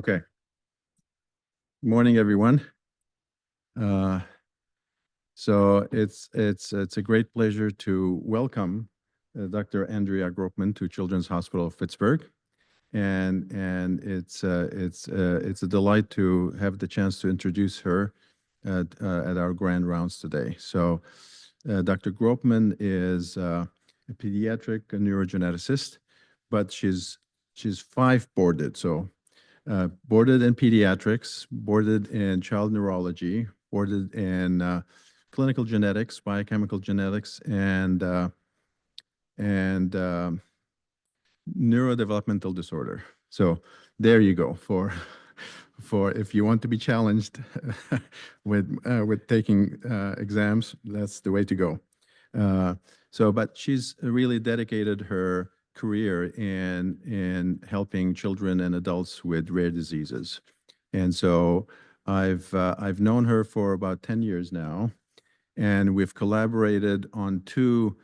Okay. Morning, everyone. Uh, it's a great pleasure to welcome Dr. Andrea Gropman to Children's Hospital of Pittsburgh, and it's a delight to have the chance to introduce her at our grand rounds today. Dr. Gropman is a pediatric neurogeneticist, but she's five boarded. Boarded in pediatrics, boarded in child neurology, boarded in clinical genetics, biochemical genetics, and neurodevelopmental disorder. So there you go for if you want to be challenged with taking exams, that's the way to go. But she's really dedicated her career in helping children and adults with rare diseases. And so I've known her for about 10 years now, and we've collaborated on two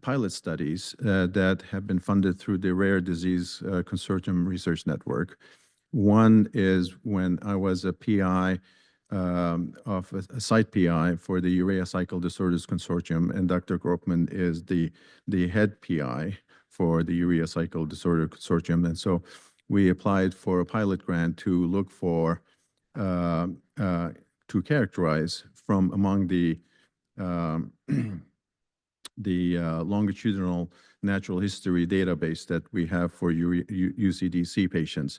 pilot studies that have been funded through the Rare Disease Consortium Research Network. One is when I was a PI of a site PI for the Urea Cycle Disorders Consortium, and Dr. Gropman is the head PI for the Urea Cycle Disorder Consortium. And so we applied for a pilot grant to look for, to characterize from among the longitudinal natural history database that we have for UCDC patients,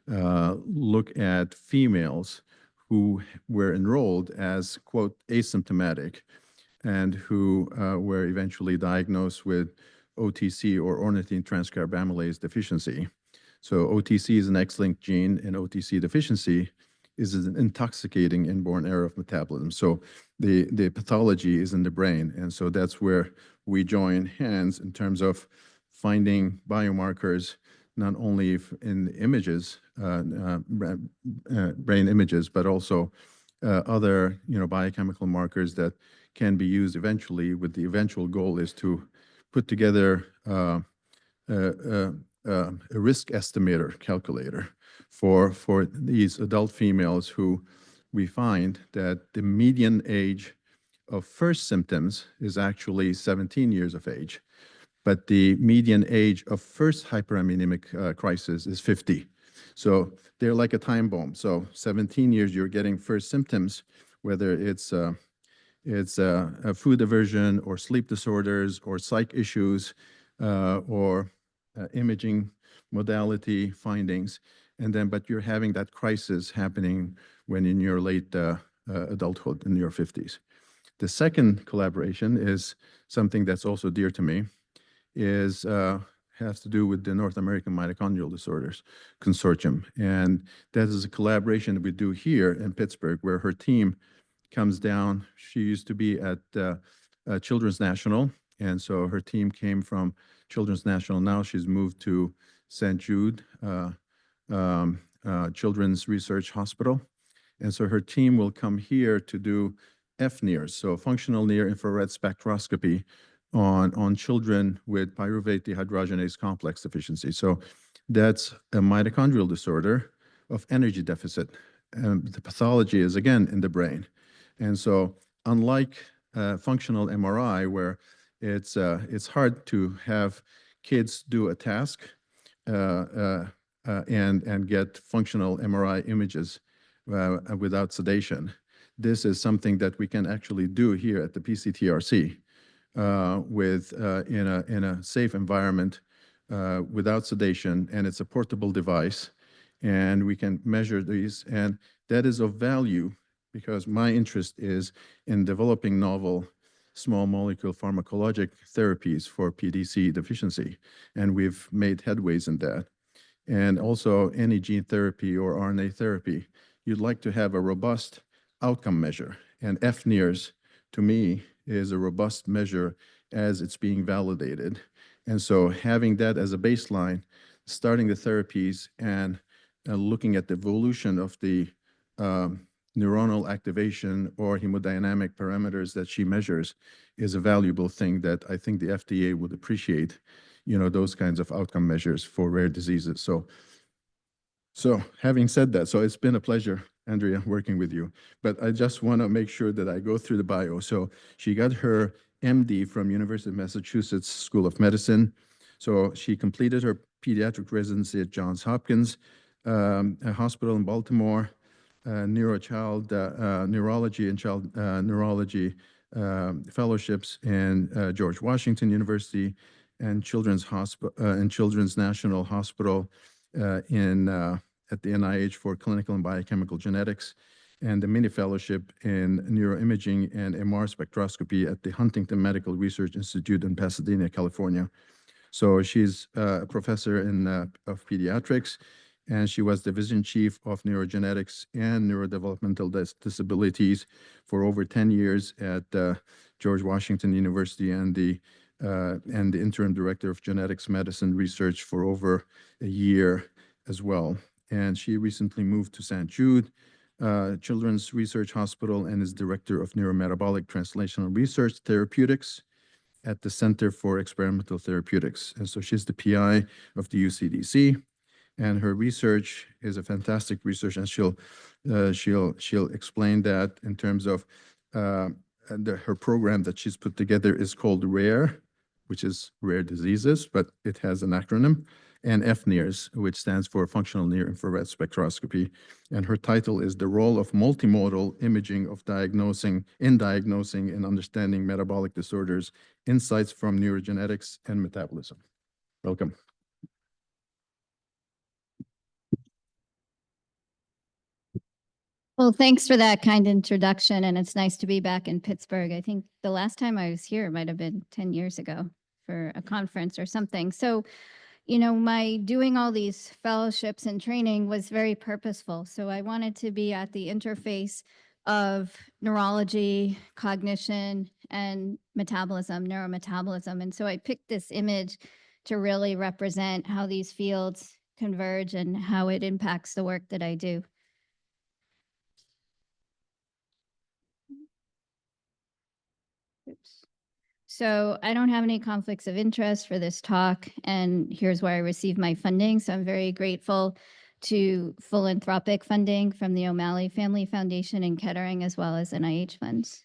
look at females who were enrolled as, quote, asymptomatic and who were eventually diagnosed with OTC or ornithine transcarbamylase deficiency. So OTC is an X-linked gene, and OTC deficiency is an intoxicating inborn error of metabolism. So the pathology is in the brain, and so that's where we join hands in terms of finding biomarkers, not only in the images, brain images, but also other biochemical markers that can be used eventually. With the eventual goal is to put together a risk estimator calculator for these adult females who we find that the median age of first symptoms is actually 17 years of age, but the median age of first hyperammonemic crisis is 50. So they're like a time bomb. So 17 years, you're getting first symptoms, whether it's a food aversion or sleep disorders or psych issues or imaging modality findings. And then, but you're having that crisis happening when in your late adulthood, in your 50s. The second collaboration is something that's also dear to me, has to do with the North American Mitochondrial Disorders Consortium. And that is a collaboration that we do here in Pittsburgh, where her team comes down. She used to be at Children's National, and so her team came from Children's National. Now she's moved to St. Jude Children's Research Hospital. And so her team will come here to do FNIRS, so functional near-infrared spectroscopy on children with pyruvate dehydrogenase complex deficiency. So that's a mitochondrial disorder of energy deficit. And the pathology is, again, in the brain. And so unlike functional MRI, where it's hard to have kids do a task and get functional MRI images without sedation, this is something that we can actually do here at the PCTRC in a safe environment without sedation, and it's a portable device, and we can measure these, and that is of value because my interest is in developing novel small molecule pharmacologic therapies for PDC deficiency, and we've made headways in that. And also any gene therapy or RNA therapy, you'd like to have a robust outcome measure, and FNIRS, to me, is a robust measure as it's being validated. And so having that as a baseline, starting the therapies and looking at the evolution of the neuronal activation or hemodynamic parameters that she measures is a valuable thing that I think the FDA would appreciate, those kinds of outcome measures for rare diseases. So So having said that, so it's been a pleasure, Andrea, working with you. But I just want to make sure that I go through the bio. So she got her MD from University of Massachusetts School of Medicine. So she completed her pediatric residency at Johns Hopkins a hospital in Baltimore, neurology and child neurology fellowships in George Washington University and Children's Hospital and Children's National Hospital at the NIH for clinical and biochemical genetics, and a mini fellowship in neuroimaging and MR spectroscopy at the Huntington Medical Research Institute in Pasadena, California. So she's a professor of pediatrics, and she was division chief of neurogenetics and neurodevelopmental disabilities for over 10 years at George Washington University, and the interim director of genetics medicine research for over a year as well. And she recently moved to St. Jude Children's Research Hospital and is director of neurometabolic translational research therapeutics at the Center for Experimental Therapeutics. And so she's the PI of the UCDC, and her research is a fantastic research, and she'll explain that in terms of her program that she's put together is called RARE, which is rare diseases, but it has an acronym, and FNIRS, which stands for Functional Near Infrared Spectroscopy. And her title is The Role of Multimodal Imaging of Diagnosing and Understanding Metabolic Disorders, Insights from Neurogenetics and Metabolism. Welcome. Well, thanks for that kind introduction, and it's nice to be back in Pittsburgh. I think the last time I was here might have been 10 years ago for a conference or something. So, you know, my doing all these fellowships and training was very purposeful. So I wanted to be at the interface of neurology, cognition, and metabolism, neurometabolism. And so I picked this image to really represent how these fields converge and how it impacts the work that I do. Oops. So I don't have any conflicts of interest for this talk, and here's where I received my funding. So I'm very grateful to philanthropic funding from the O'Malley Family Foundation in Kettering, as well as NIH funds.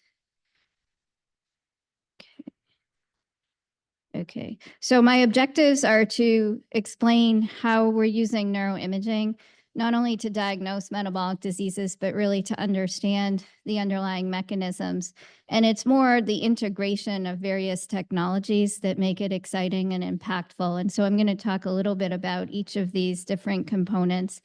Okay, so my objectives are to explain how we're using neuroimaging, not only to diagnose metabolic diseases, but really to understand the underlying mechanisms. And it's more the integration of various technologies that make it exciting and impactful. And so I'm going to talk a little bit about each of these different components,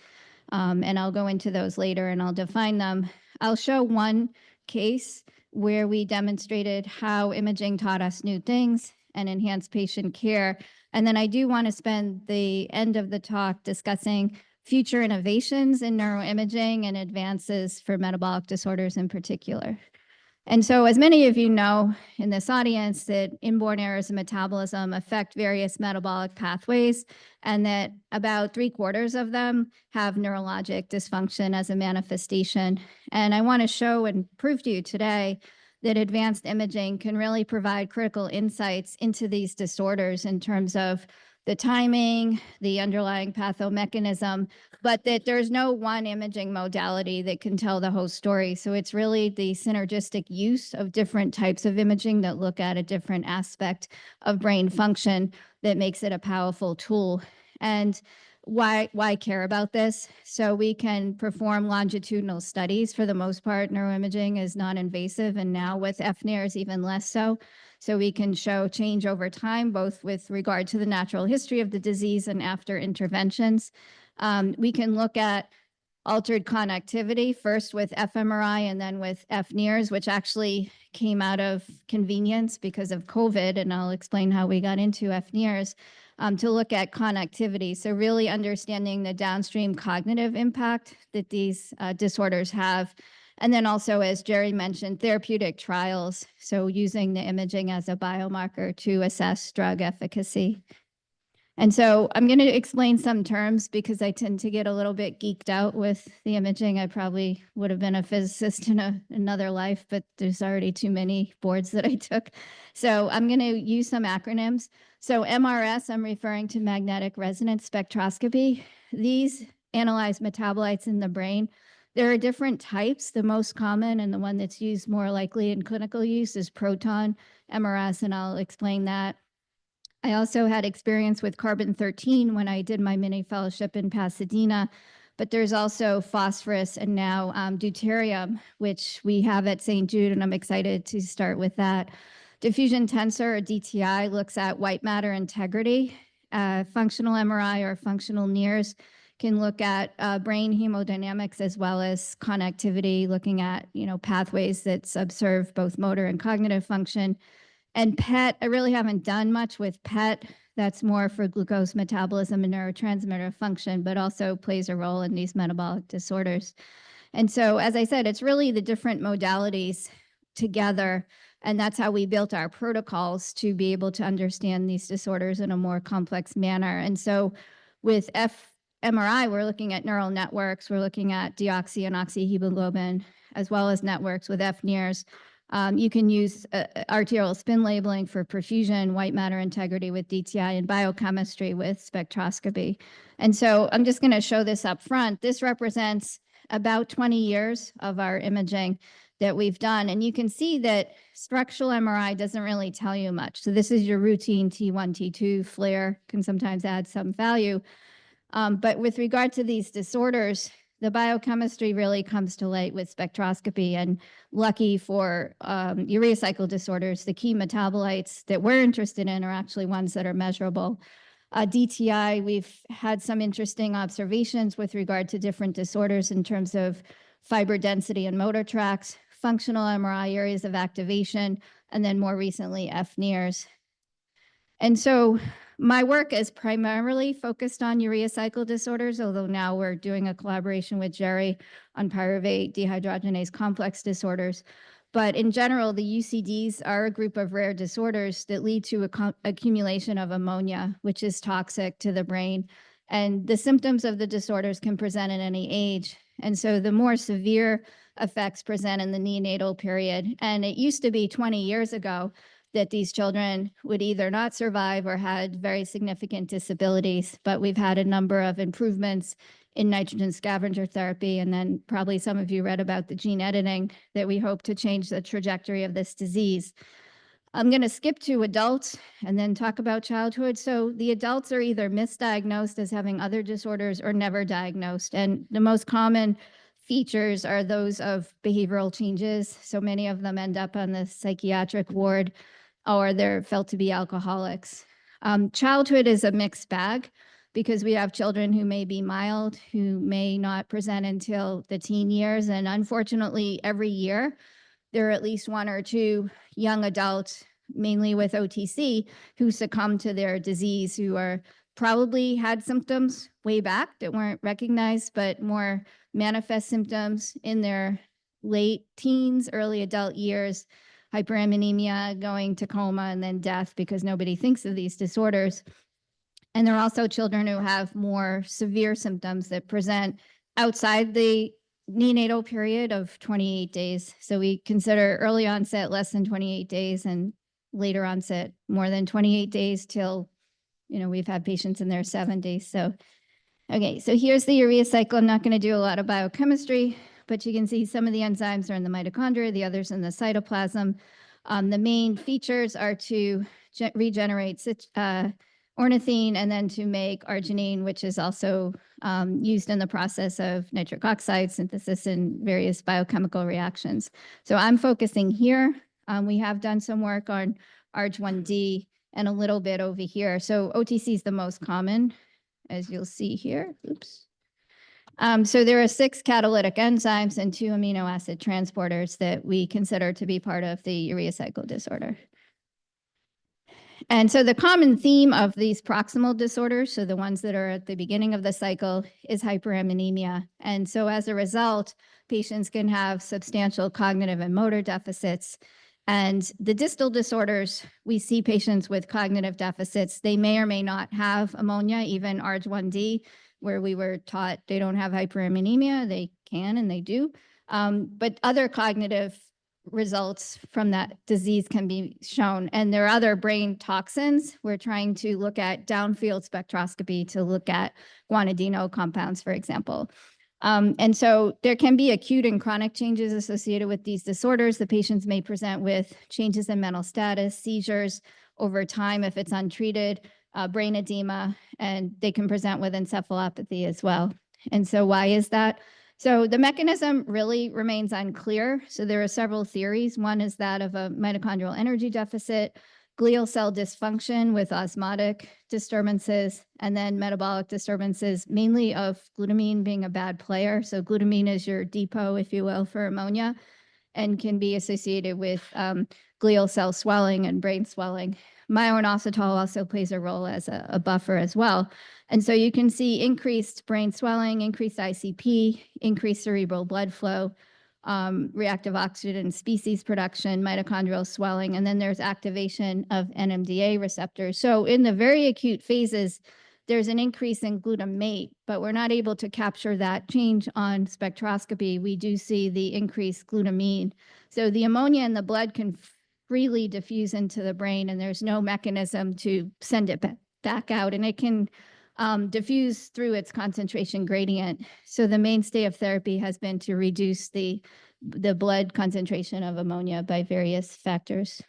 and I'll go into those later and I'll define them. I'll show one case where we demonstrated how imaging taught us new things and enhanced patient care. And then I do want to spend the end of the talk discussing future innovations in neuroimaging and advances for metabolic disorders in particular. And so, as many of you know in this audience, that inborn errors in metabolism affect various metabolic pathways, and that about 3/4 of them have neurologic dysfunction as a manifestation. And I want to show and prove to you today that advanced imaging can really provide critical insights into these disorders in terms of the timing, the underlying pathomechanism, but that there's no one imaging modality that can tell the whole story. So it's really the synergistic use of different types of imaging that look at a different aspect of brain function that makes it a powerful tool. And why care about this? So we can perform longitudinal studies. For the most part, neuroimaging is non-invasive, and now with FNIRS even less so. So we can show change over time, both with regard to the natural history of the disease and after interventions. We can look at altered connectivity, first with fMRI and then with FNIRS, which actually came out of convenience because of COVID, and I'll explain how we got into FNIRS, to look at connectivity. So really understanding the downstream cognitive impact that these disorders have. And then also, as Jerry mentioned, therapeutic trials. So using the imaging as a biomarker to assess drug efficacy. And so I'm going to explain some terms because I tend to get a little bit geeked out with the imaging. I probably would have been a physicist in another life, but there's already too many boards that I took. So I'm going to use some acronyms. So MRS, I'm referring to magnetic resonance spectroscopy. These analyze metabolites in the brain. There are different types. The most common and the one that's used more likely in clinical use is proton MRS, and I'll explain that. I also had experience with carbon-13 when I did my mini fellowship in Pasadena, but there's also phosphorus and now deuterium, which we have at St. Jude, and I'm excited to start with that. Diffusion tensor, or DTI, looks at white matter integrity. Functional MRI or functional NIRS can look at brain hemodynamics as well as connectivity, looking at pathways that subserve both motor and cognitive function. And PET, I really haven't done much with PET. That's more for glucose metabolism and neurotransmitter function, but also plays a role in these metabolic disorders. And so, as I said, it's really the different modalities together, and that's how we built our protocols to be able to understand these disorders in a more complex manner. And so with fMRI, we're looking at neural networks, we're looking at deoxy and oxyhemoglobin, as well as networks with FNIRS. You can use arterial spin labeling for perfusion, white matter integrity with DTI, and biochemistry with spectroscopy. And so I'm just going to show this up front. This represents about 20 years of our imaging that we've done. And you can see that structural MRI doesn't really tell you much. So this is your routine T1, T2 FLAIR, can sometimes add some value. But with regard to these disorders, the biochemistry really comes to light with spectroscopy. And lucky for urea cycle disorders, the key metabolites that we're interested in are actually ones that are measurable. DTI, we've had some interesting observations with regard to different disorders in terms of fiber density and motor tracts, functional MRI, areas of activation, and then more recently, FNIRS. And so my work is primarily focused on urea cycle disorders, although now we're doing a collaboration with Jerry on pyruvate dehydrogenase complex disorders. But in general, the UCDs are a group of rare disorders that lead to accumulation of ammonia, which is toxic to the brain. And the symptoms of the disorders can present at any age. And so the more severe effects present in the neonatal period. And it used to be 20 years ago that these children would either not survive or had very significant disabilities. But we've had a number of improvements in nitrogen scavenger therapy. And then probably some of you read about the gene editing that we hope to change the trajectory of this disease. I'm going to skip to adults and then talk about childhood. So the adults are either misdiagnosed as having other disorders or never diagnosed. And the most common features are those of behavioral changes. So many of them end up on the psychiatric ward or they're felt to be alcoholics. Childhood is a mixed bag because we have children who may be mild, who may not present until the teen years. And unfortunately, every year, there are at least one or two young adults, mainly with OTC, who succumb to their disease, who are probably had symptoms way back that weren't recognized, but more manifest symptoms in their late teens, early adult years, hyperammonemia, going to coma, and then death because nobody thinks of these disorders. And there are also children who have more severe symptoms that present outside the neonatal period of 28 days. So we consider early onset less than 28 days and later onset more than 28 days till, we've had patients in their 70s. So, okay, so here's the urea cycle. I'm not going to do a lot of biochemistry, but you can see some of the enzymes are in the mitochondria, the others in the cytoplasm. The main features are to regenerate ornithine and then to make arginine, which is also used in the process of nitric oxide synthesis in various biochemical reactions. So I'm focusing here. We have done some work on ARG1D and a little bit over here. So OTC is the most common, as you'll see here. Oops. So there are 6 catalytic enzymes and 2 amino acid transporters that we consider to be part of the urea cycle disorder. And so the common theme of these proximal disorders, so the ones that are at the beginning of the cycle, is hyperammonemia. And so as a result, patients can have substantial cognitive and motor deficits. And the distal disorders, we see patients with cognitive deficits. They may or may not have ammonia, even ARG1D, where we were taught they don't have hyperammonemia. They can and they do. But other cognitive results from that disease can be shown. And there are other brain toxins. We're trying to look at downfield spectroscopy to look at guanidino compounds, for example. And so there can be acute and chronic changes associated with these disorders. The patients may present with changes in mental status, seizures over time if it's untreated, brain edema, and they can present with encephalopathy as well. And so why is that? So the mechanism really remains unclear. So there are several theories. One is that of a mitochondrial energy deficit, glial cell dysfunction with osmotic disturbances, and then metabolic disturbances, mainly of glutamine being a bad player. So glutamine is your depot, if you will, for ammonia, and can be associated with glial cell swelling and brain swelling. Myoinositol also plays a role as a buffer as well. And so you can see increased brain swelling, increased ICP, increased cerebral blood flow, reactive oxygen species production, mitochondrial swelling, and then there's activation of NMDA receptors. So in the very acute phases, there's an increase in glutamate, but we're not able to capture that change on spectroscopy. We do see the increased glutamine. So the ammonia in the blood can freely diffuse into the brain, and there's no mechanism to send it back out, and it can diffuse through its concentration gradient. So the mainstay of therapy has been to reduce the blood concentration of ammonia by various factors.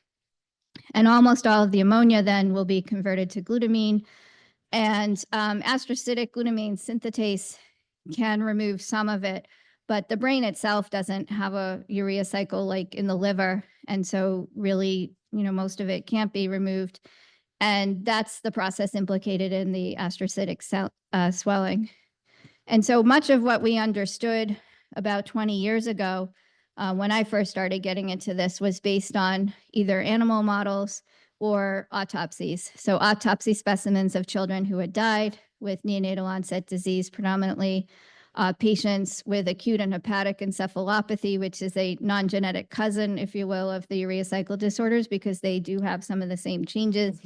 And almost all of the ammonia then will be converted to glutamine, and astrocytic glutamine synthetase can remove some of it, but the brain itself doesn't have a urea cycle like in the liver. And so really, most of it can't be removed. And that's the process implicated in the astrocytic swelling. And so much of what we understood about 20 years ago, when I first started getting into this, was based on either animal models or autopsies. So autopsy specimens of children who had died with neonatal onset disease, predominantly patients with acute and hepatic encephalopathy, which is a non-genetic cousin, if you will, of the urea cycle disorders, because they do have some of the same changes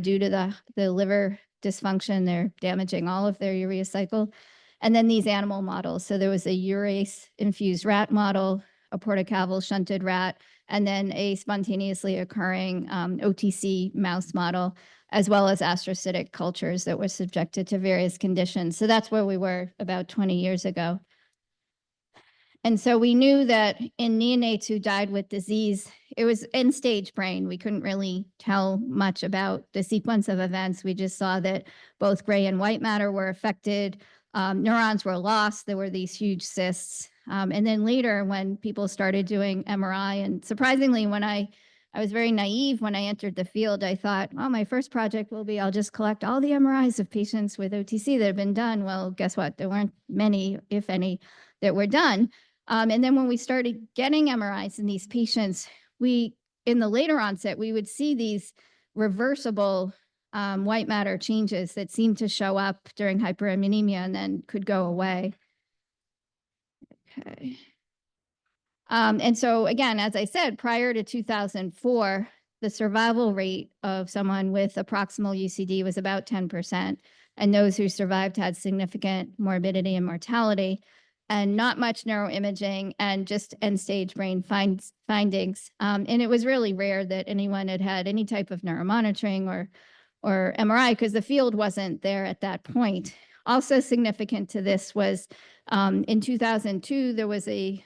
due to the liver dysfunction. They're damaging all of their urea cycle. And then these animal models. So there was a urease-infused rat model, a portacaval shunted rat, and then a spontaneously occurring OTC mouse model, as well as astrocytic cultures that were subjected to various conditions. So that's where we were about 20 years ago. And so we knew that in neonates who died with disease, it was end-stage brain. We couldn't really tell much about the sequence of events. We just saw that both gray and white matter were affected. Neurons were lost. There were these huge cysts. And then later, when people started doing MRI, and surprisingly, when I was very naive when I entered the field, I thought, well, my first project will be I'll just collect all the MRIs of patients with OTC that have been done. Well, guess what? There weren't many, if any, that were done. And then when we started getting MRIs in these patients, in the later onset, we would see these reversible white matter changes that seemed to show up during hyperammonemia and then could go away. Okay. And so again, as I said, prior to 2004, the survival rate of someone with a proximal UCD was about 10%. And those who survived had significant morbidity and mortality, and not much neuroimaging and just end-stage brain findings. And it was really rare that anyone had had any type of neuromonitoring or MRI, because the field wasn't there at that point. Also significant to this was in 2002, there was a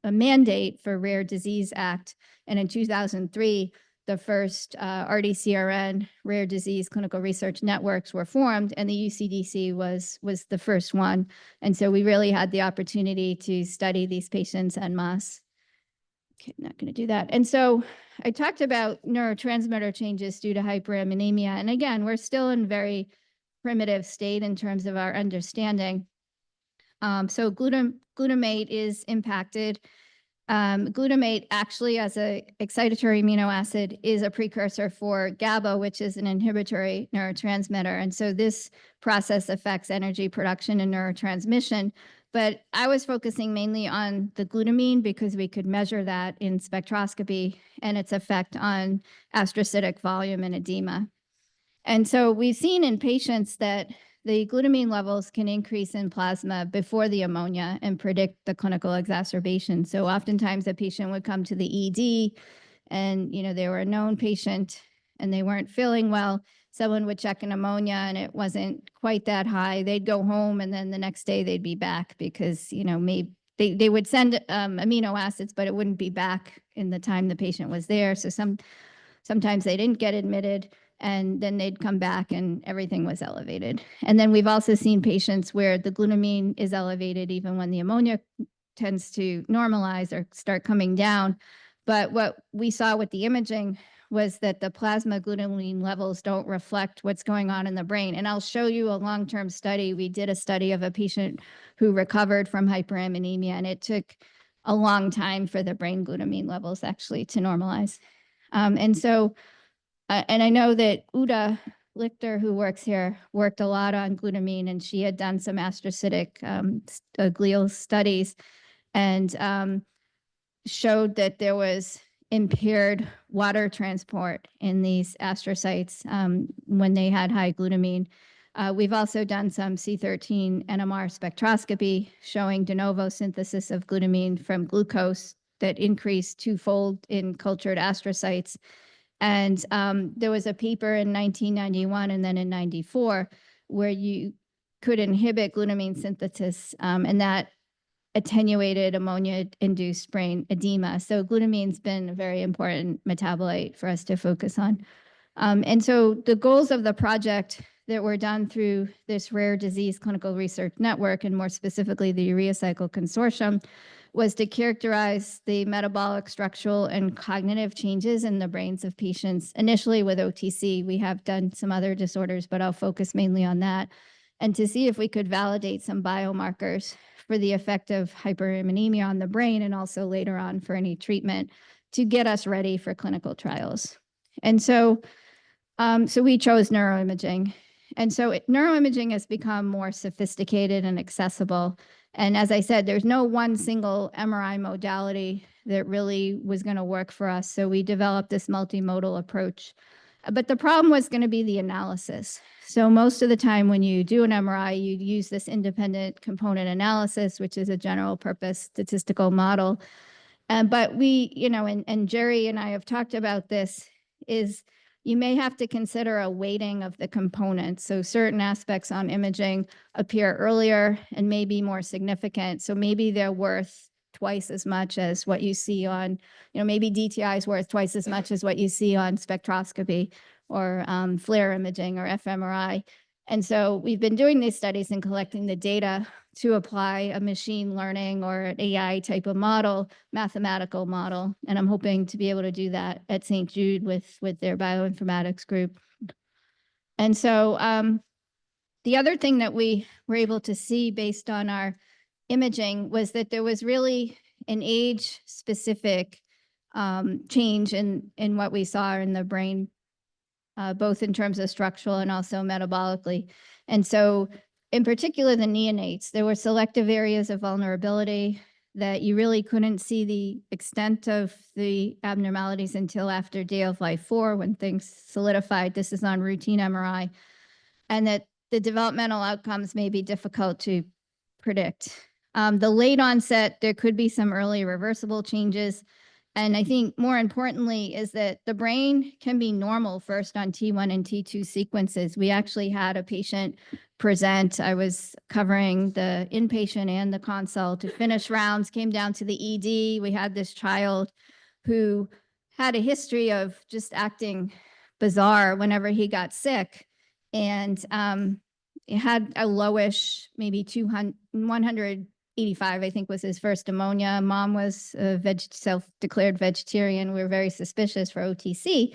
mandate for Rare Disease Act. And in 2003, the first RDCRN, Rare Disease Clinical Research Networks, were formed, and the UCDC was the first one. And so we really had the opportunity to study these patients en masse. Okay, I'm not going to do that. And so I talked about neurotransmitter changes due to hyperammonemia. And again, we're still in very primitive state in terms of our understanding. So glutamate is impacted. Glutamate actually, as an excitatory amino acid, is a precursor for GABA, which is an inhibitory neurotransmitter. And so this process affects energy production and neurotransmission. But I was focusing mainly on the glutamine because we could measure that in spectroscopy and its effect on astrocytic volume and edema. And so we've seen in patients that the glutamine levels can increase in plasma before the ammonia and predict the clinical exacerbation. So oftentimes a patient would come to the ED and, they were a known patient and they weren't feeling well. Someone would check an ammonia and it wasn't quite that high. They'd go home and then the next day they'd be back because, maybe they would send amino acids, but it wouldn't be back in the time the patient was there. So sometimes they didn't get admitted and then they'd come back and everything was elevated. And then we've also seen patients where the glutamine is elevated even when the ammonia tends to normalize or start coming down. But what we saw with the imaging was that the plasma glutamine levels don't reflect what's going on in the brain. And I'll show you a long-term study. We did a study of a patient who recovered from hyperammonemia, and it took a long time for the brain glutamine levels actually to normalize. And I know that Uda Lichter, who works here, worked a lot on glutamine, and she had done some astrocytic glial studies and showed that there was impaired water transport in these astrocytes when they had high glutamine. We've also done some C13 NMR spectroscopy showing de novo synthesis of glutamine from glucose that increased twofold in cultured astrocytes. And there was a paper in 1991 and then in 94 where you could inhibit glutamine synthesis and that attenuated ammonia-induced brain edema. So glutamine's been a very important metabolite for us to focus on. And so the goals of the project that were done through this rare disease clinical research network, and more specifically the Urea Cycle Consortium, was to characterize the metabolic, structural, and cognitive changes in the brains of patients, initially with OTC. We have done some other disorders, but I'll focus mainly on that, and to see if we could validate some biomarkers for the effect of hyperammonemia on the brain and also later on for any treatment to get us ready for clinical trials. And so we chose neuroimaging. And so neuroimaging has become more sophisticated and accessible. And as I said, there's no one single MRI modality that really was going to work for us. So we developed this multimodal approach. But the problem was going to be the analysis. So most of the time when you do an MRI, you use this independent component analysis, which is a general purpose statistical model. But we, and Jerry and I have talked about this, is you may have to consider a weighting of the components. So certain aspects on imaging appear earlier and may be more significant. So maybe they're worth twice as much as what you see on, maybe DTI is worth twice as much as what you see on spectroscopy or FLAIR imaging or fMRI. And so we've been doing these studies and collecting the data to apply a machine learning or an AI type of model, mathematical model. And I'm hoping to be able to do that at St. Jude with their bioinformatics group. And so the other thing that we were able to see based on our imaging was that there was really an age-specific change in what we saw in the brain, both in terms of structural and also metabolically. And so in particular, the neonates, there were selective areas of vulnerability that you really couldn't see the extent of the abnormalities until after day of life 4 when things solidified. This is on routine MRI. And that the developmental outcomes may be difficult to predict. The late onset, there could be some early reversible changes. And I think more importantly is that the brain can be normal first on T1 and T2 sequences. We actually had a patient present. I was covering the inpatient and the consult to finish rounds, came down to the ED. We had this child who had a history of just acting bizarre whenever he got sick. And it had a lowish, maybe 185, I think was his first ammonia. Mom was a self-declared vegetarian. We were very suspicious for OTC.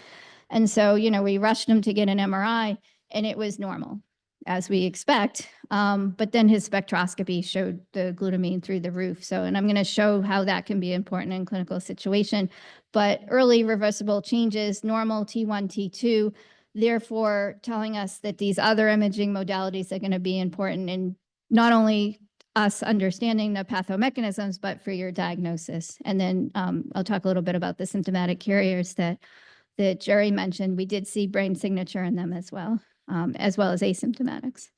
And so, we rushed him to get an MRI and it was normal, as we expect. But then his spectroscopy showed the glutamine through the roof. So, and I'm going to show how that can be important in clinical situation. But early reversible changes, normal T1, T2, therefore telling us that these other imaging modalities are going to be important in not only us understanding the pathomechanisms, but for your diagnosis. And then I'll talk a little bit about the symptomatic carriers that Jerry mentioned. We did see brain signature in them as well as asymptomatics.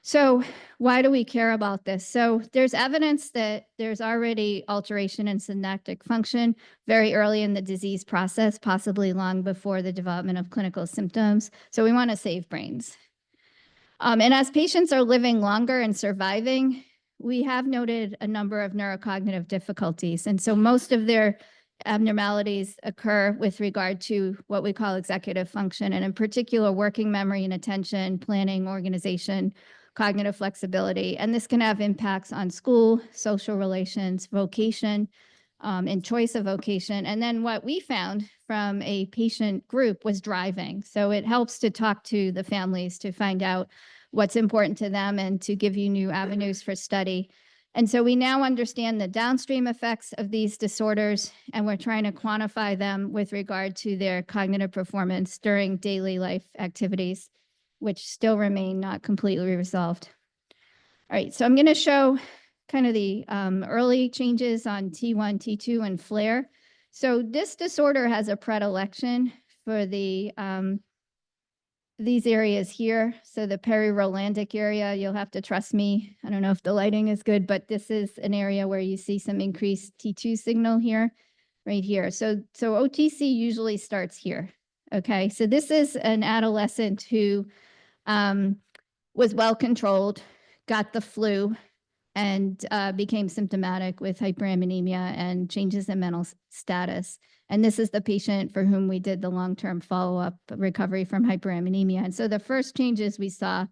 So why do we care about this? So there's evidence that there's already alteration in synaptic function very early in the disease process, possibly long before the development of clinical symptoms. So we want to save brains. And as patients are living longer and surviving, we have noted a number of neurocognitive difficulties. And so most of their abnormalities occur with regard to what we call executive function, and in particular, working memory and attention, planning, organization, cognitive flexibility. And this can have impacts on school, social relations, vocation, and choice of vocation. And then what we found from a patient group was driving. So it helps to talk to the families to find out what's important to them and to give you new avenues for study. And so we now understand the downstream effects of these disorders, and we're trying to quantify them with regard to their cognitive performance during daily life activities, which still remain not completely resolved. All right, so I'm going to show kind of the early changes on T1, T2, and flare. So this disorder has a predilection for the these areas here. So the peri-Rolandic area, you'll have to trust me. I don't know if the lighting is good, but this is an area where you see some increased T2 signal here, right here. So OTC usually starts here. Okay, so this is an adolescent who was well controlled, got the flu, and became symptomatic with hyperammonemia and changes in mental status. And this is the patient for whom we did the long-term follow-up recovery from hyperammonemia. And so the first changes we saw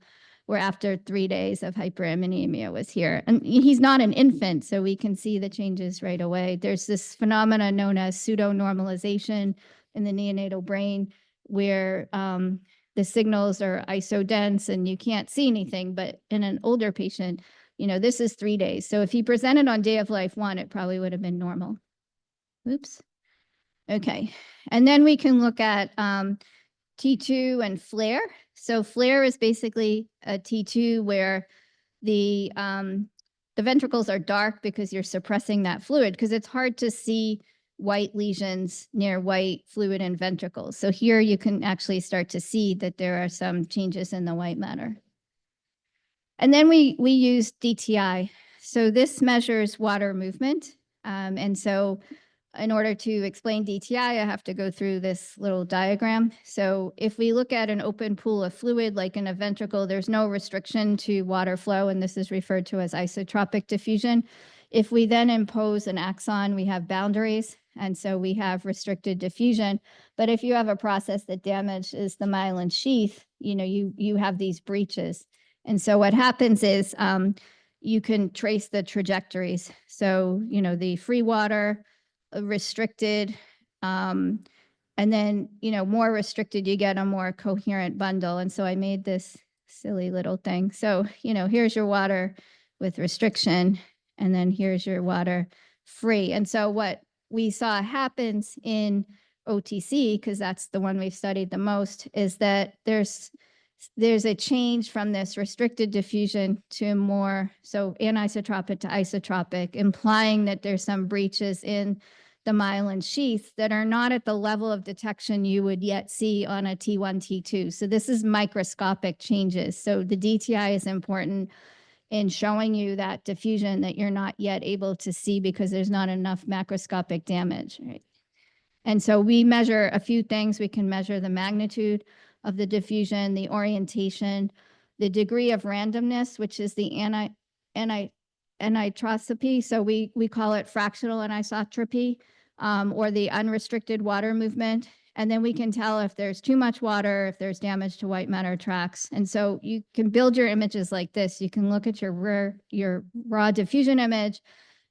were after 3 days of hyperammonemia was here. And he's not an infant, so we can see the changes right away. There's this phenomenon known as pseudo-normalization in the neonatal brain, where the signals are isodense and you can't see anything. But in an older patient, this is 3 days. So if he presented on day of life 1, it probably would have been normal. Oops. Okay. And then we can look at T2 and flare. So flare is basically a T2 where the ventricles are dark because you're suppressing that fluid, because it's hard to see white lesions near white fluid and ventricles. So here you can actually start to see that there are some changes in the white matter. And then we use DTI. So this measures water movement. And so in order to explain DTI, I have to go through this little diagram. So if we look at an open pool of fluid, like in a ventricle, there's no restriction to water flow, and this is referred to as isotropic diffusion. If we then impose an axon, we have boundaries, and so we have restricted diffusion. But if you have a process that damages the myelin sheath, you have these breaches. And so what happens is you can trace the trajectories. So, the free water, restricted, and then, more restricted, you get a more coherent bundle. And so I made this silly little thing. So, here's your water with restriction, and then here's your water free. And so what we saw happens in OTC, because that's the one we've studied the most, is that there's a change from this restricted diffusion to more, so anisotropic to isotropic, implying that there's some breaches in the myelin sheath that are not at the level of detection you would yet see on a T1, T2. So this is microscopic changes. So the DTI is important in showing you that diffusion that you're not yet able to see because there's not enough macroscopic damage, right? And so we measure a few things. We can measure the magnitude of the diffusion, the orientation, the degree of randomness, which is the anisotropy. So we call it fractional anisotropy, or the unrestricted water movement. And then we can tell if there's too much water, if there's damage to white matter tracts. And so you can build your images like this. You can look at your raw diffusion image,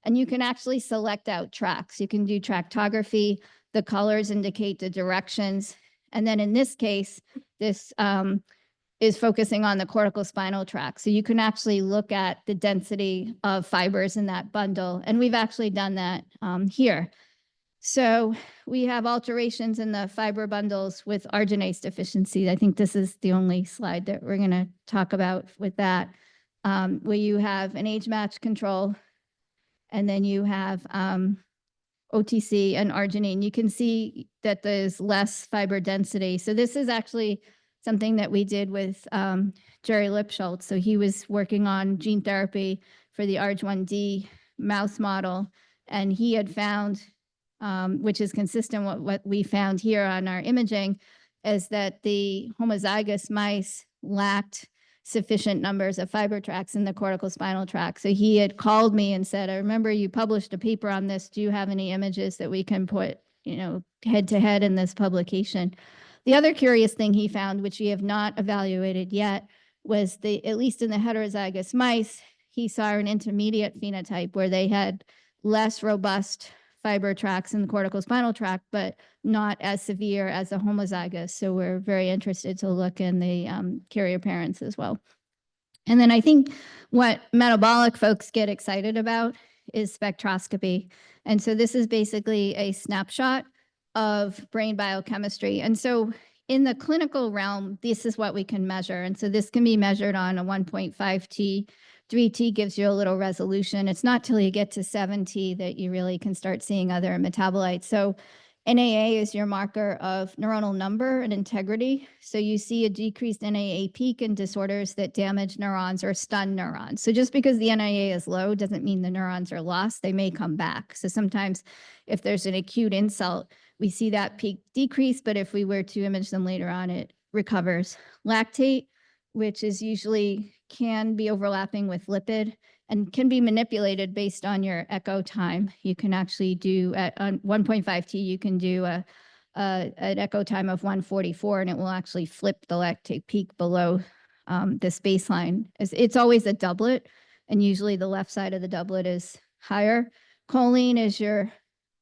and you can actually select out tracts. You can do tractography. The colors indicate the directions. And then in this case, this is focusing on the cortical spinal tract. So you can actually look at the density of fibers in that bundle. And we've actually done that here. So we have alterations in the fiber bundles with arginase deficiency. I think this is the only slide that we're going to talk about with that, where you have an age match control, and then you have OTC and arginine. You can see that there's less fiber density. So this is actually something that we did with Jerry Lipschultz. So he was working on gene therapy for the ARG1D mouse model, and he had found, which is consistent with what we found here on our imaging, is that the homozygous mice lacked sufficient numbers of fiber tracts in the cortical spinal tract. So he had called me and said, I remember you published a paper on this. Do you have any images that we can put, head to head in this publication? The other curious thing he found, which we have not evaluated yet, was at least in the heterozygous mice, he saw an intermediate phenotype where they had less robust fiber tracts in the cortical spinal tract, but not as severe as the homozygous. So we're very interested to look in the carrier parents as well. And then I think what metabolic folks get excited about is spectroscopy. And so this is basically a snapshot of brain biochemistry. And so in the clinical realm, this is what we can measure. And so this can be measured on a 1.5T. 3T gives you a little resolution. It's not till you get to 7T that you really can start seeing other metabolites. So NAA is your marker of neuronal number and integrity. So you see a decreased NAA peak in disorders that damage neurons or stun neurons. So just because the NAA is low doesn't mean the neurons are lost. They may come back. So sometimes if there's an acute insult, we see that peak decrease, but if we were to image them later on, it recovers. Lactate, which is usually can be overlapping with lipid and can be manipulated based on your echo time. You can actually do at 1.5T, you can do an echo time of 144, and it will actually flip the lactate peak below this baseline. It's always a doublet, and usually the left side of the doublet is higher. Choline is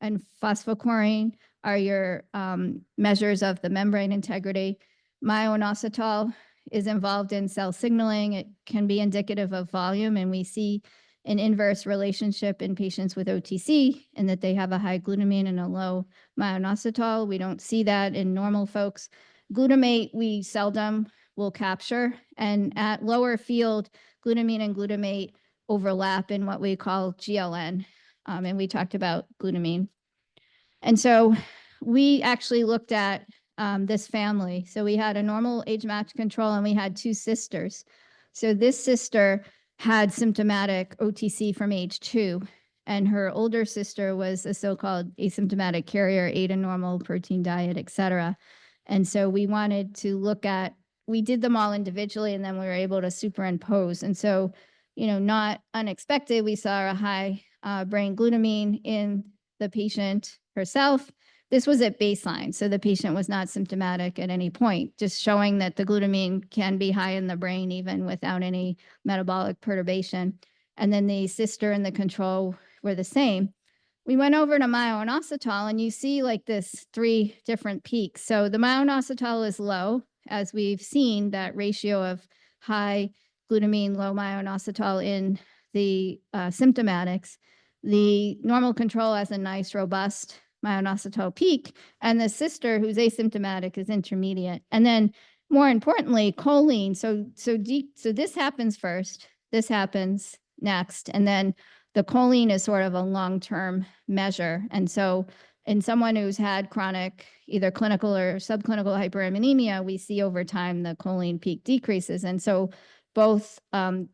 and phosphocorine are your measures of the membrane integrity. Myoinositol is involved in cell signaling. It can be indicative of volume, and we see an inverse relationship in patients with OTC in that they have a high glutamine and a low myoinositol. We don't see that in normal folks. Glutamate, we seldom will capture, and at lower field, glutamine and glutamate overlap in what we call GLN, and we talked about glutamine. And so we actually looked at this family. So we had a normal age match control and we had two sisters. So this sister had symptomatic OTC from age 2, and her older sister was a so-called asymptomatic carrier, ate a normal protein diet, et cetera. And so we wanted to look at, we did them all individually, and then we were able to superimpose. And so, not unexpected, we saw a high brain glutamine in the patient herself. This was at baseline, so the patient was not symptomatic at any point, just showing that the glutamine can be high in the brain even without any metabolic perturbation. And then the sister and the control were the same. We went over to myoinositol, and you see like this 3 different peaks. So the myoinositol is low, as we've seen that ratio of high glutamine, low myoinositol in the symptomatics. The normal control has a nice, robust myoinositol peak, and the sister who's asymptomatic is intermediate. And then more importantly, choline. So this happens first, this happens next, and then the choline is sort of a long-term measure. And so in someone who's had chronic, either clinical or subclinical hyperammonemia, we see over time the choline peak decreases. And so both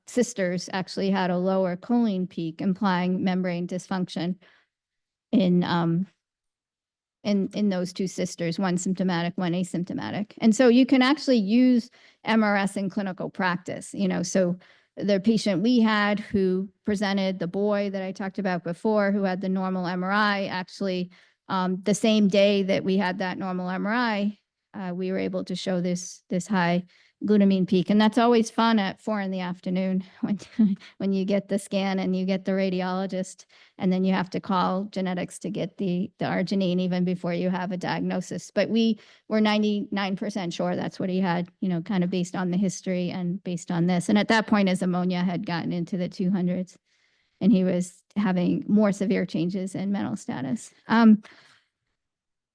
sisters actually had a lower choline peak, implying membrane dysfunction in those two sisters, one symptomatic, one asymptomatic. And so you can actually use MRS in clinical practice. So the patient we had who presented, the boy that I talked about before, who had the normal MRI, actually the same day that we had that normal MRI, we were able to show this high glutamine peak. And that's always fun at 4 p.m. when you get the scan and you get the radiologist, and then you have to call genetics to get the arginine even before you have a diagnosis. But we were 99% sure that's what he had, kind of based on the history and based on this. And at that point, his ammonia had gotten into the 200s, and he was having more severe changes in mental status.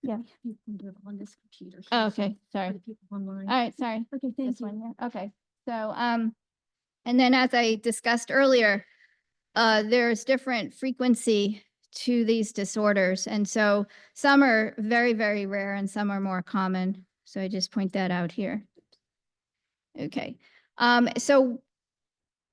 Yeah. You can do it on this computer. Oh, okay. Sorry. For the people online. All right. Sorry. Okay, thank This you. one, yeah. Okay. So, and then as I discussed earlier, there's different frequency to these disorders. And so some are very, very rare and some are more common. So I just point that out here. Okay. So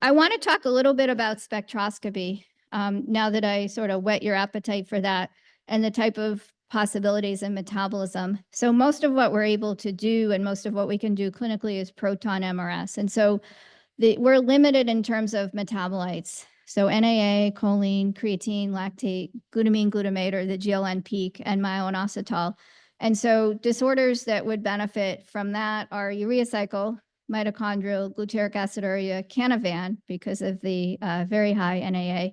I want to talk a little bit about spectroscopy, now that I sort of whet your appetite for that and the type of possibilities in metabolism. So most of what we're able to do and most of what we can do clinically is proton MRS. And so we're limited in terms of metabolites. So NAA, choline, creatine, lactate, glutamine, glutamate, or the GLN peak, and myoinositol. And so disorders that would benefit from that are urea cycle, mitochondrial, glutaric aciduria, Canavan, because of the very high NAA,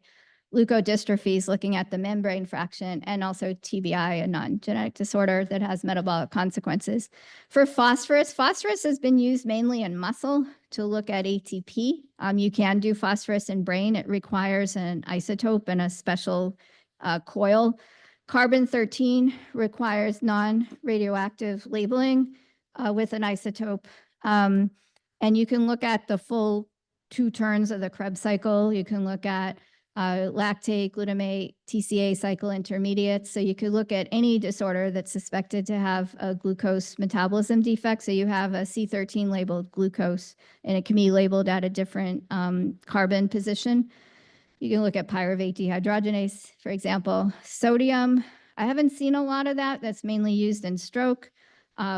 leukodystrophies, looking at the membrane fraction, and also TBI, a non-genetic disorder that has metabolic consequences. For phosphorus, phosphorus has been used mainly in muscle to look at ATP. You can do phosphorus in brain. It requires an isotope and a special coil. Carbon-13 requires non-radioactive labeling with an isotope. And you can look at the full 2 turns of the Krebs cycle. You can look at lactate, glutamate, TCA cycle intermediates. So you could look at any disorder that's suspected to have a glucose metabolism defect. So you have a C13 labeled glucose, and it can be labeled at a different carbon position. You can look at pyruvate dehydrogenase, for example. Sodium, I haven't seen a lot of that. That's mainly used in stroke.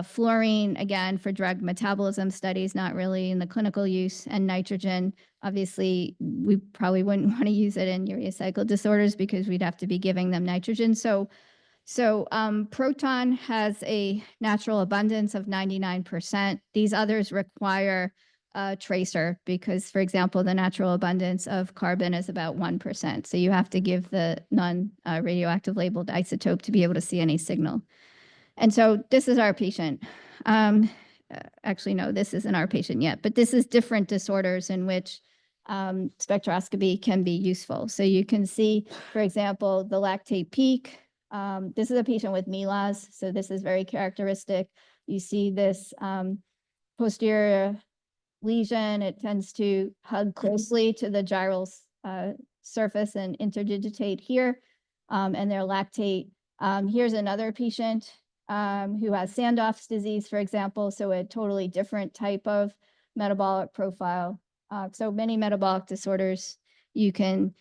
Fluorine, again, for drug metabolism studies, not really in the clinical use. And nitrogen, obviously, we probably wouldn't want to use it in urea cycle disorders because we'd have to be giving them nitrogen. So proton has a natural abundance of 99%. These others require a tracer because, for example, the natural abundance of carbon is about 1%. So you have to give the non-radioactive labeled isotope to be able to see any signal. And so this is our patient. Actually, no, this isn't our patient yet, but this is different disorders in which spectroscopy can be useful. So you can see, for example, the lactate peak. This is a patient with MELAS, so this is very characteristic. You see this posterior lesion. It tends to hug closely to the gyral surface and interdigitate here, and their lactate. Here's another patient who has Sandoff's disease, for example, so a totally different type of metabolic profile. So many metabolic disorders, you can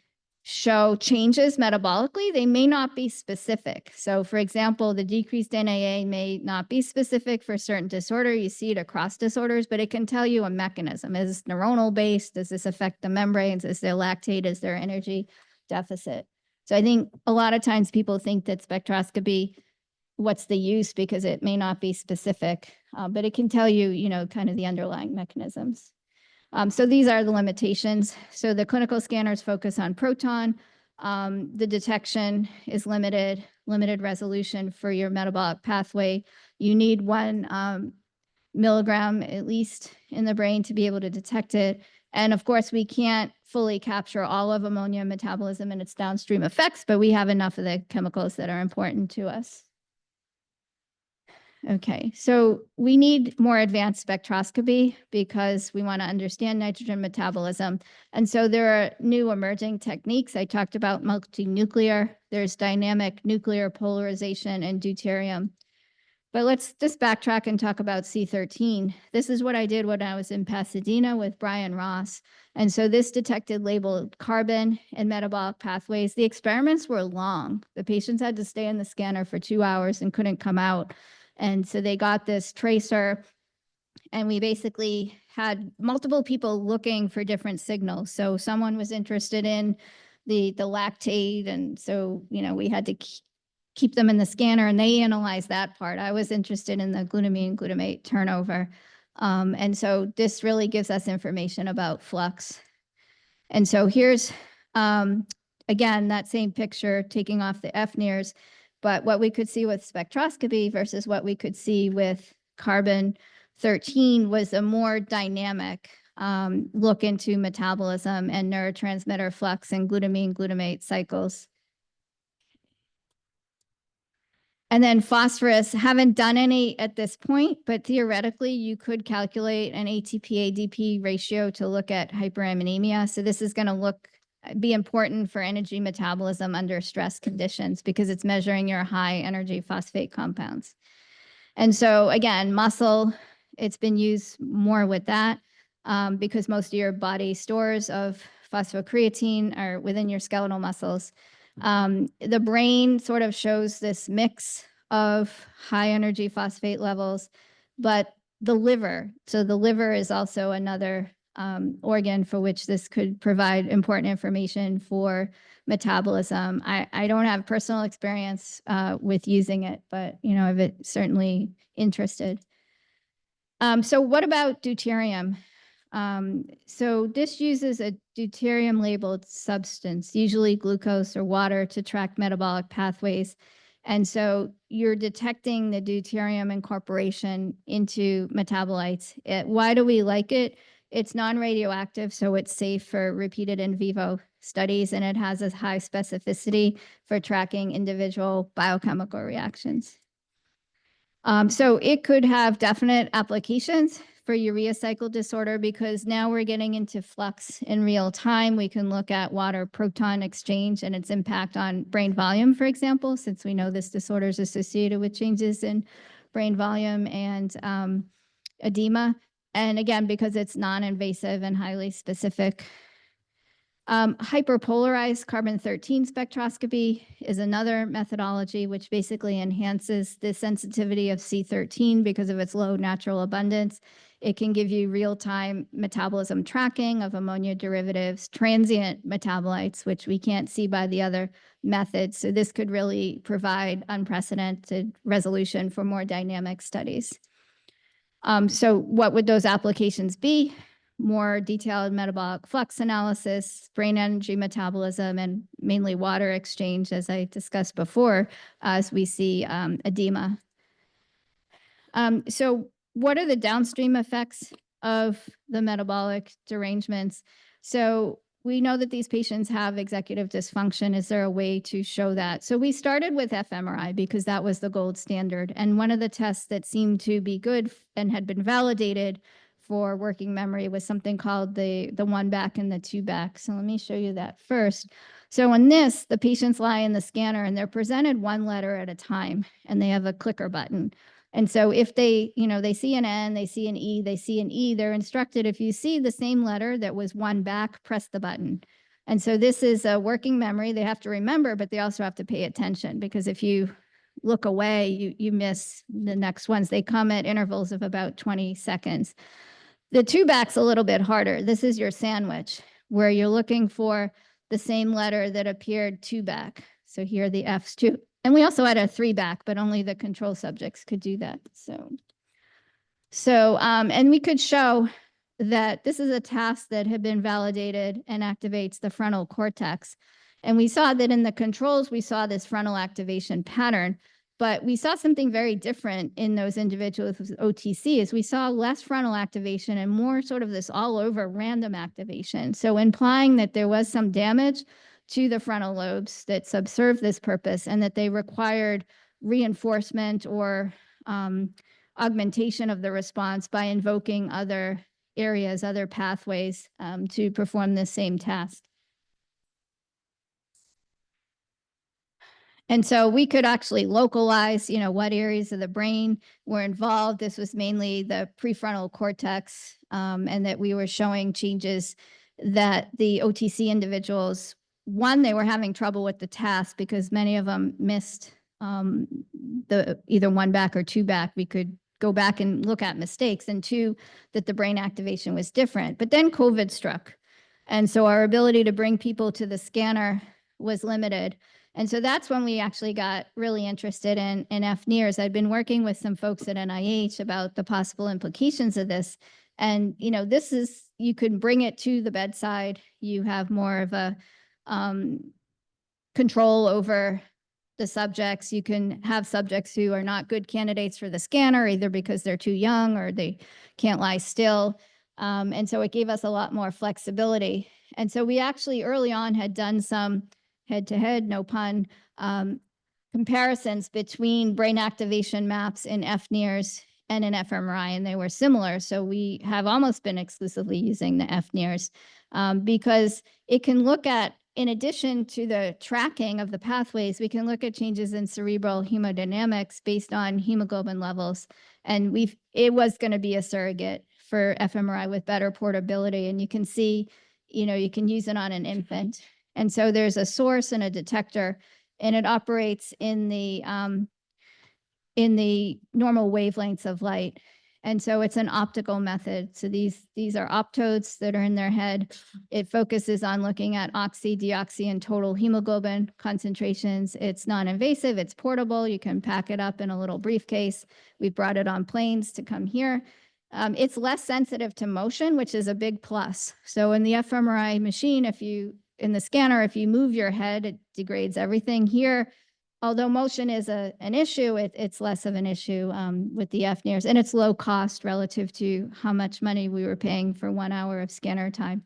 show changes metabolically. They may not be specific. So for example, the decreased NAA may not be specific for a certain disorder. You see it across disorders, but it can tell you a mechanism. Is this neuronal based? Does this affect the membranes? Is there lactate? Is there energy deficit? So I think a lot of times people think that spectroscopy, what's the use, because it may not be specific, but it can tell you, kind of the underlying mechanisms. So these are the limitations. So the clinical scanners focus on proton. The detection is limited resolution for your metabolic pathway. You need 1 milligram at least in the brain to be able to detect it. And of course, we can't fully capture all of ammonia metabolism and its downstream effects, but we have enough of the chemicals that are important to us. Okay, so we need more advanced spectroscopy because we want to understand nitrogen metabolism. And so there are new emerging techniques. I talked about multinuclear. There's dynamic nuclear polarization and deuterium. But let's just backtrack and talk about C13. This is what I did when I was in Pasadena with Brian Ross. And so this detected labeled carbon and metabolic pathways. The experiments were long. The patients had to stay in the scanner for 2 hours and couldn't come out. And so they got this tracer, and we basically had multiple people looking for different signals. So someone was interested in the lactate, and so, we had to keep them in the scanner, and they analyzed that part. I was interested in the glutamine, glutamate turnover. And so this really gives us information about flux. And so here's, again, that same picture taking off the FNIRS. But what we could see with spectroscopy versus what we could see with carbon-13 was a more dynamic look into metabolism and neurotransmitter flux and glutamine, glutamate cycles. And then phosphorus, haven't done any at this point, but theoretically you could calculate an ATP-ADP ratio to look at hyperammonemia. So this is going to be important for energy metabolism under stress conditions because it's measuring your high energy phosphate compounds. And so again, muscle It's been used more with that because most of your body stores of phosphocreatine are within your skeletal muscles. The brain sort of shows this mix of high energy phosphate levels, but the liver, so the liver is also another organ for which this could provide important information for metabolism. I don't have personal experience with using it, but I'm certainly interested. So what about deuterium? So this uses a deuterium labeled substance, usually glucose or water, to track metabolic pathways. And so you're detecting the deuterium incorporation into metabolites. Why do we like it? It's non-radioactive, so it's safe for repeated in vivo studies, and it has a high specificity for tracking individual biochemical reactions. So it could have definite applications for urea cycle disorder because now we're getting into flux in real time. We can look at water proton exchange and its impact on brain volume, for example, since we know this disorder is associated with changes in brain volume and edema. And again, because it's non-invasive and highly specific. Hyperpolarized carbon-13 spectroscopy is another methodology which basically enhances the sensitivity of C13 because of its low natural abundance. It can give you real-time metabolism tracking of ammonia derivatives, transient metabolites, which we can't see by the other methods. So this could really provide unprecedented resolution for more dynamic studies. So what would those applications be? More detailed metabolic flux analysis, brain energy metabolism, and mainly water exchange, as I discussed before, as we see edema. So what are the downstream effects of the metabolic derangements? So we know that these patients have executive dysfunction. Is there a way to show that? So we started with fMRI because that was the gold standard. And one of the tests that seemed to be good and had been validated for working memory was something called the 1-back and the 2-back. So let me show you that first. So in this, the patients lie in the scanner and they're presented one letter at a time, and they have a clicker button. And so if they see an N, they see an E, they see an E, they're instructed, if you see the same letter that was 1-back, press the button. And so this is a working memory. They have to remember, but they also have to pay attention because if you look away, you miss the next ones. They come at intervals of about 20 seconds. The 2-back's a little bit harder. This is your sandwich where you're looking for the same letter that appeared 2-back. So here are the F's too. And we also had a 3-back, but only the control subjects could do that. And we could show that this is a task that had been validated and activates the frontal cortex. And we saw that in the controls, we saw this frontal activation pattern, but we saw something very different in those individuals with OTC is we saw less frontal activation and more sort of this all over random activation. So implying that there was some damage to the frontal lobes that subserve this purpose and that they required reinforcement or augmentation of the response by invoking other areas, other pathways to perform the same task. And so we could actually localize, what areas of the brain were involved. This was mainly the prefrontal cortex, and that we were showing changes that the OTC individuals, one, they were having trouble with the task because many of them missed the either 1-back or 2-back. We could go back and look at mistakes, and two, that the brain activation was different. But then COVID struck. And so our ability to bring people to the scanner was limited. And so that's when we actually got really interested in FNIRS. I'd been working with some folks at NIH about the possible implications of this. And, this is, you could bring it to the bedside. You have more of a control over the subjects. You can have subjects who are not good candidates for the scanner, either because they're too young or they can't lie still. And so it gave us a lot more flexibility. And so we actually early on had done some head-to-head, no pun, comparisons between brain activation maps in FNIRS and in fMRI, and they were similar. So we have almost been exclusively using the FNIRS because it can look at in addition to the tracking of the pathways, we can look at changes in cerebral hemodynamics based on hemoglobin levels. And it was going to be a surrogate for fMRI with better portability. And you can see, you can use it on an infant. And so there's a source and a detector, and it operates in the normal wavelengths of light. And so it's an optical method. So these are optodes that are in their head. It focuses on looking at oxy, deoxy, and total hemoglobin concentrations. It's non-invasive, it's portable. You can pack it up in a little briefcase. We've brought it on planes to come here. It's less sensitive to motion, which is a big plus. So in the fMRI machine, in the scanner, if you move your head, it degrades everything. Here, although motion is an issue, it's less of an issue with the FNIRS, and it's low cost relative to how much money we were paying for 1 hour of scanner time.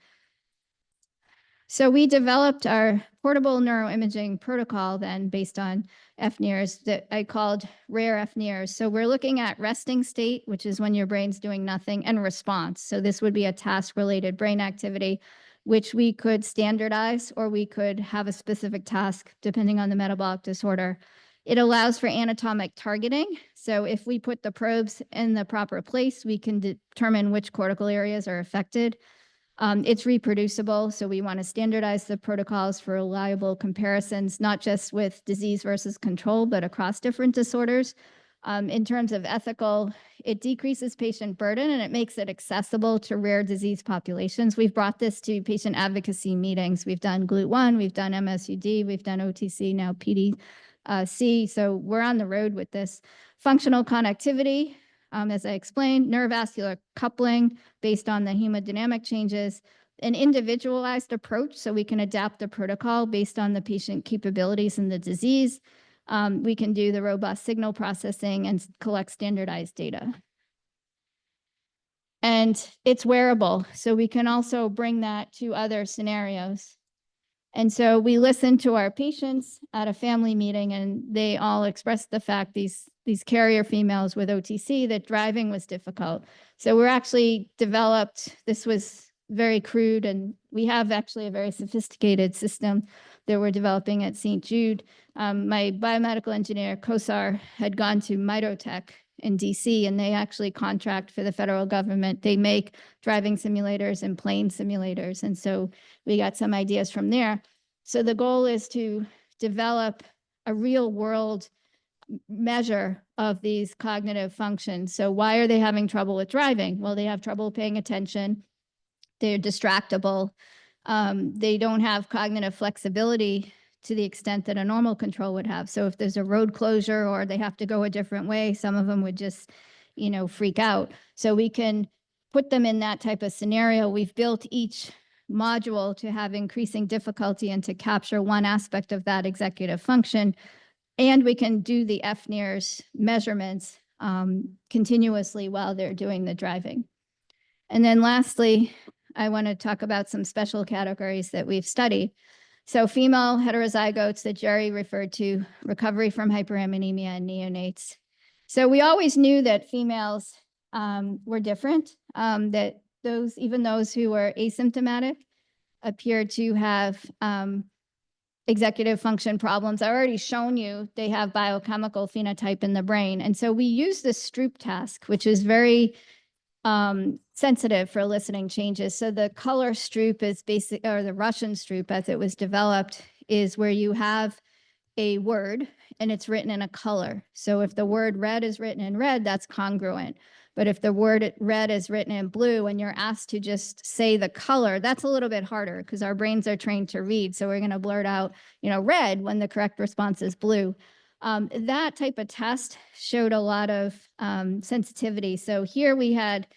So we developed our portable neuroimaging protocol then based on FNIRS that I called rare FNIRS. So we're looking at resting state, which is when your brain's doing nothing, and response. So this would be a task-related brain activity, which we could standardize, or we could have a specific task depending on the metabolic disorder. It allows for anatomic targeting. So if we put the probes in the proper place, we can determine which cortical areas are affected. It's reproducible, so we want to standardize the protocols for reliable comparisons, not just with disease versus control, but across different disorders. In terms of ethical, it decreases patient burden and it makes it accessible to rare disease populations. We've brought this to patient advocacy meetings. We've done GLUT1, we've done MSUD, we've done OTC, now PDC. So we're on the road with this. Functional connectivity, as I explained, neurovascular coupling based on the hemodynamic changes, an individualized approach so we can adapt the protocol based on the patient capabilities and the disease. We can do the robust signal processing and collect standardized data. And it's wearable, so we can also bring that to other scenarios. And so we listened to our patients at a family meeting, and they all expressed the fact, these carrier females with OTC, that driving was difficult. So we're actually developed, this was very crude, and we have actually a very sophisticated system that we're developing at St. Jude. My biomedical engineer, Kosar, had gone to Mitotech in DC, and they actually contract for the federal government. They make driving simulators and plane simulators. And so we got some ideas from there. So the goal is to develop a real world measure of these cognitive functions. So why are they having trouble with driving? Well, they have trouble paying attention. They're distractible. They don't have cognitive flexibility to the extent that a normal control would have. So if there's a road closure or they have to go a different way, some of them would just, freak out. So we can put them in that type of scenario. We've built each module to have increasing difficulty and to capture one aspect of that executive function. And we can do the FNIRS measurements continuously while they're doing the driving. And then lastly, I want to talk about some special categories that we've studied. So female heterozygotes that Jerry referred to, recovery from hyperammonemia and neonates. So we always knew that females were different, that even those who were asymptomatic appeared to have executive function problems. I already shown you they have biochemical phenotype in the brain. And so we use the Stroop task, which is very sensitive for eliciting changes. So the color Stroop is or the Russian Stroop as it was developed, is where you have a word and it's written in a color. So if the word red is written in red, that's congruent. But if the word red is written in blue and you're asked to just say the color, that's a little bit harder because our brains are trained to read. So we're going to blurt out, red when the correct response is blue. That type of test showed a lot of sensitivity. So here we had,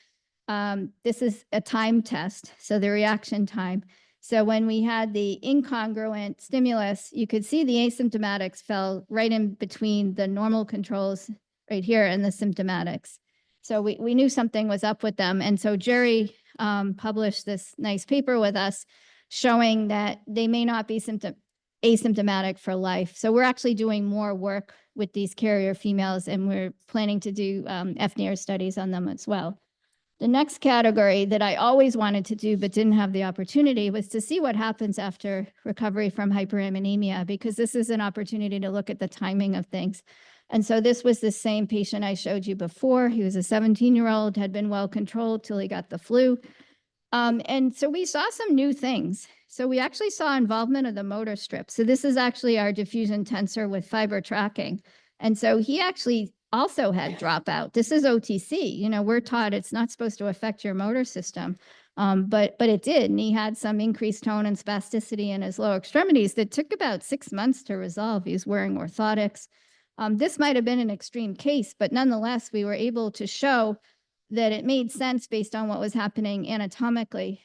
this is a time test, so the reaction time. So when we had the incongruent stimulus, you could see the asymptomatics fell right in between the normal controls right here and the symptomatics. So we knew something was up with them. And so Jerry published this nice paper with us showing that they may not be asymptomatic for life. So we're actually doing more work with these carrier females, and we're planning to do FNIR studies on them as well. The next category that I always wanted to do but didn't have the opportunity was to see what happens after recovery from hyperammonemia, because this is an opportunity to look at the timing of things. And so this was the same patient I showed you before. He was a 17-year-old, had been well controlled till he got the flu. And so we saw some new things. So we actually saw involvement of the motor strip. So this is actually our diffusion tensor with fiber tracking. And so he actually also had dropout. This is OTC. You know, we're taught it's not supposed to affect your motor system, but it did. And he had some increased tone and spasticity in his lower extremities that took about 6 months to resolve. He was wearing orthotics. This might have been an extreme case, but nonetheless, we were able to show that it made sense based on what was happening anatomically.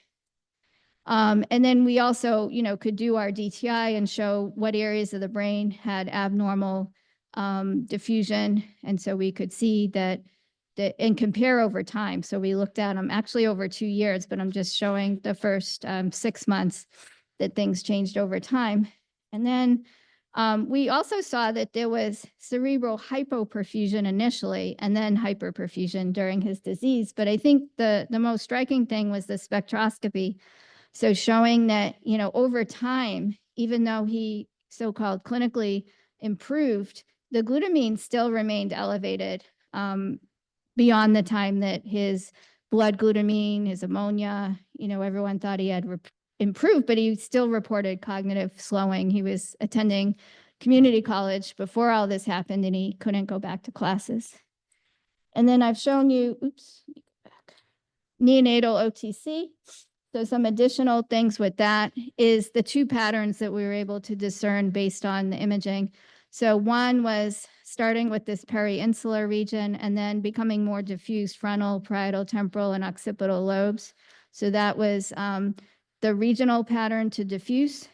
And then we also, you know, could do our DTI and show what areas of the brain had abnormal diffusion. And so we could see that and compare over time. So we looked at them actually over 2 years, but I'm just showing the first 6 months that things changed over time. And then we also saw that there was cerebral hypoperfusion initially and then hyperperfusion during his disease. But I think the most striking thing was the spectroscopy. So showing that, you know, over time, even though he so-called clinically improved, the glutamine still remained elevated beyond the time that his blood glutamine, his ammonia, you know, everyone thought he had improved, but he still reported cognitive slowing. He was attending community college before all this happened, and he couldn't go back to classes. And then I've shown you, neonatal OTC. So some additional things with that is the 2 patterns that we were able to discern based on the imaging. So one was starting with this periinsular region and then becoming more diffuse frontal, parietal, temporal, and occipital lobes. So that was the regional pattern to diffuse.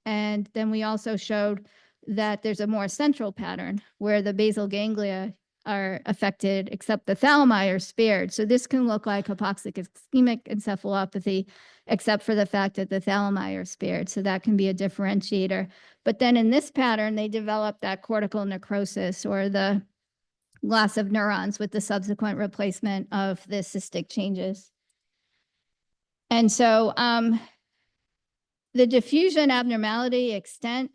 And then we also showed that there's a more central pattern where the basal ganglia are affected, except the thalami are spared. So this can look like hypoxic ischemic encephalopathy, except for the fact that the thalami are spared. So that can be a differentiator. But then in this pattern, they develop that cortical necrosis or the loss of neurons with the subsequent replacement of the cystic changes. And so the diffusion abnormality extent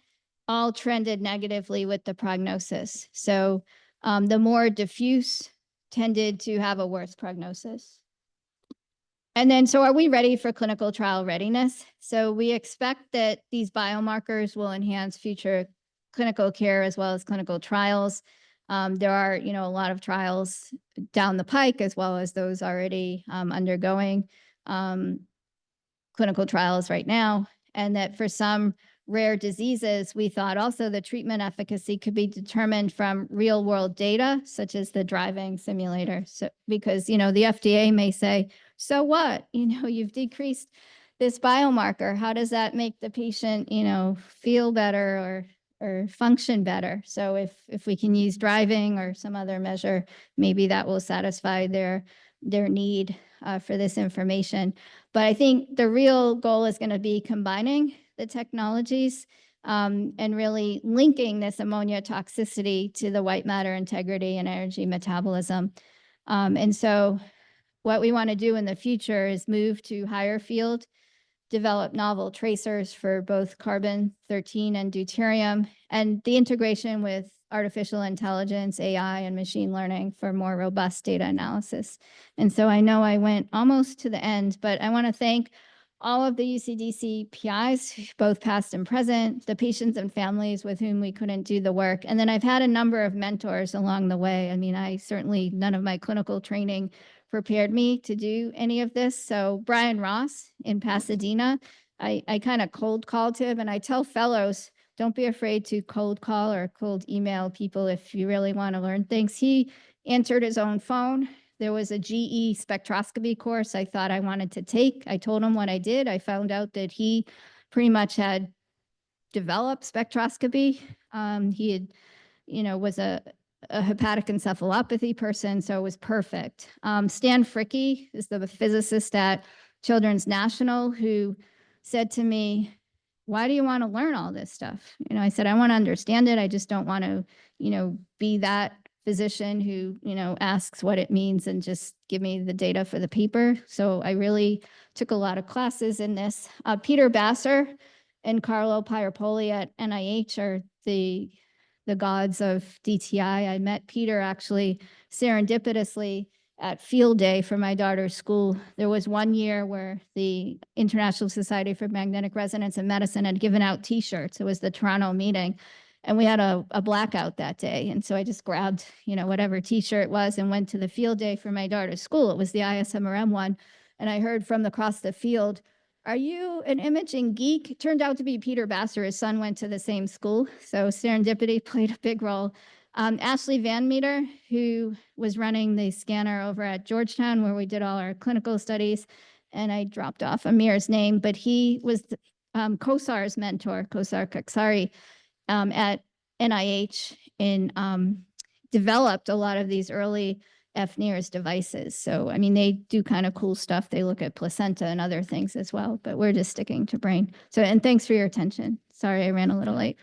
all trended negatively with the prognosis. So the more diffuse tended to have a worse prognosis. And then, so are we ready for clinical trial readiness? So we expect that these biomarkers will enhance future clinical care as well as clinical trials. There are, you know, a lot of trials down the pike as well as those already undergoing clinical trials right now. And that for some rare diseases, we thought also the treatment efficacy could be determined from real world data, such as the driving simulator. So, because, you know, the FDA may say, so what, you know, you've decreased this biomarker. How does that make the patient, you know, feel better or function better? So if we can use driving or some other measure, maybe that will satisfy their need for this information. But I think the real goal is going to be combining the technologies and really linking this ammonia toxicity to the white matter integrity and energy metabolism. And so what we want to do in the future is move to higher field, develop novel tracers for both carbon-13 and deuterium, and the integration with artificial intelligence, AI, and machine learning for more robust data analysis. And so I know I went almost to the end, but I want to thank all of the UCDC PIs, both past and present, the patients and families with whom we couldn't do the work. And then I've had a number of mentors along the way. I mean, none of my clinical training prepared me to do any of this. So Brian Ross in Pasadena, I kind of cold called him, and I tell fellows, don't be afraid to cold call or cold email people if you really want to learn things. He answered his own phone. There was a GE spectroscopy course I thought I wanted to take. I told him what I did. I found out that he pretty much had developed spectroscopy. He had, you know, was a hepatic encephalopathy person, so it was perfect. Stan Fricke is the physicist at Children's National who said to me, why do you want to learn all this stuff? You know, I said, I want to understand it. I just don't want to, you know, be that physician who, asks what it means and just give me the data for the paper. So I really took a lot of classes in this. Peter Basser and Carlo Pierpoli at NIH are the gods of DTI. I met Peter actually serendipitously at field day for my daughter's school. There was one year where the International Society for Magnetic Resonance and Medicine had given out T-shirts. It was the Toronto meeting. And we had a blackout that day. And so I just grabbed, whatever T-shirt it was and went to the field day for my daughter's school. It was the ISMRM one. And I heard from across the field, "Are you an imaging geek?" It turned out to be Peter Basser. His son went to the same school. So serendipity played a big role. Ashley Van Meter, who was running the scanner over at Georgetown, where we did all our clinical studies. And I dropped off Amir's name, but he was Kosar's mentor, Kosar Kaksari, at NIH and developed a lot of these early FNIRS devices. So, I mean, they do kind of cool stuff. They look at placenta and other things as well, but we're just sticking to brain. So, and thanks for your attention. Sorry, I ran a little late.